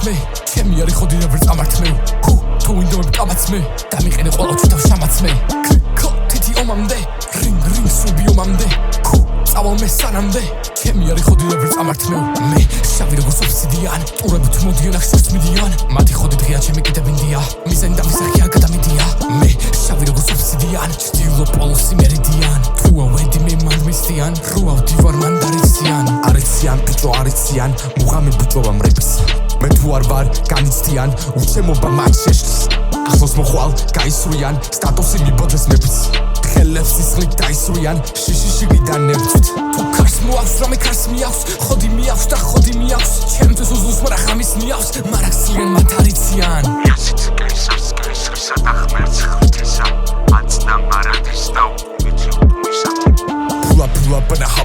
მე ჩემი არის ხოდი და ვერ წამართმევ თუ ვინდოებ კამაც მე დამიყენე ყველა ჩუთავ შამაც მე ქო თითი ომამდე რინგ სუბი ომამდე წავალ მე სანამდე ჩემი არის ხოდი და ვერ წამართმევ მე შავი როგორც ოფსიდიან ტურებით მოდიან ახშორს მიდიან მათი ხოდი დღეა ჩემი კიდევინდია მიზანი და მისახი არ გადამიდია მე შავი როგორც ოფსიდიან ჩtildeო პოლოსი მერიდიან თუ ავედი მე მან მისიან როა ვდივარ მანდარიციან არიციან ბიჭო არიციან მუღამი ბიჭობა მრეპს მე თუ არ ვარ განიცდიან უჩემობა მათ შეშლს ახლოს მოხვალ გაისვრიან სტატუსი მიბოდეს მეფს ხელებს ისხლით დაისვრიან შიშიშიგიდან ნებწვით თუ ქარს მოაქვს რამე ქარს მიაქვს ხოდი მიაქვს და ხოდი მიაქვს ჩემთვის უზუსტ მარა ხამის მიაქვს მარაქციან მათ არიციან ასიც კაისარსა და ღმერთს ღვთისა მაცდა მარადის და უგუჩი ფულა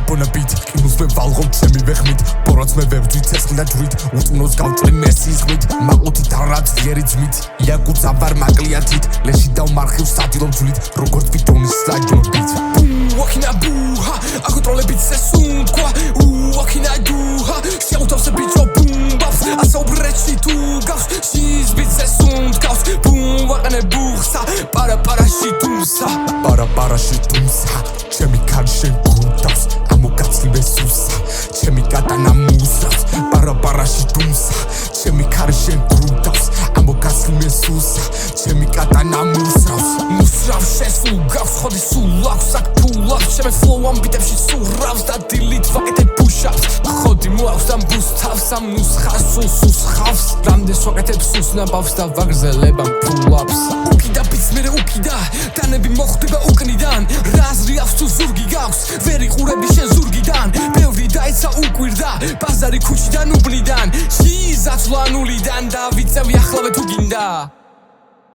ბნა ბით კინოს მე ვალღობ ჩემი ვეხმით ბოროც მე ვებძვი ცეცხლი და ჯვრით უწუნოს გავჭრი მესის ღვით მაყუთი თარად ძლიერი ძმით იაკუც აბარ მაკლიათით ლეში დავმარხევ სადილობ ჯვლით როგორც ბიტონის სლაიდობით Walking a booha, I control a bit sessun qua. What can I do? Shout out the bitch of boom bops. I saw brechi two gaps. She's bit sessun gaps. Boom, what an a buchsa. Para shitumsa. Para shitumsa. Chemical shen kuntaps. Amokatsi besusa. Chemikata na musas. Para shitumsa. Chemical shen kuntaps. Amokatsi besusa. Chemikata na musas. Musrav shesu gaps. Khodi sulaks ak pulaks. Chemi flow am bitepshi suravs da delete vakete push-ups. Khodi moaქვს am boost-ups. Am nuskhas suskhavs. Ramdes vaketebs usnabavs da vagzelebam pull-ups. Ukida bits mere ukida. Danebi moxdeba uknidan. Razri ავს tu zurgi gaks. Ver iqurები შენ ზურგიდან. ბევრი დაიცა უკვირდა. ბაზარი ქუჩიდან უბნიდან. შიზაცვლა ნულიდან და ვიცევი ახლავე თუ გინდა.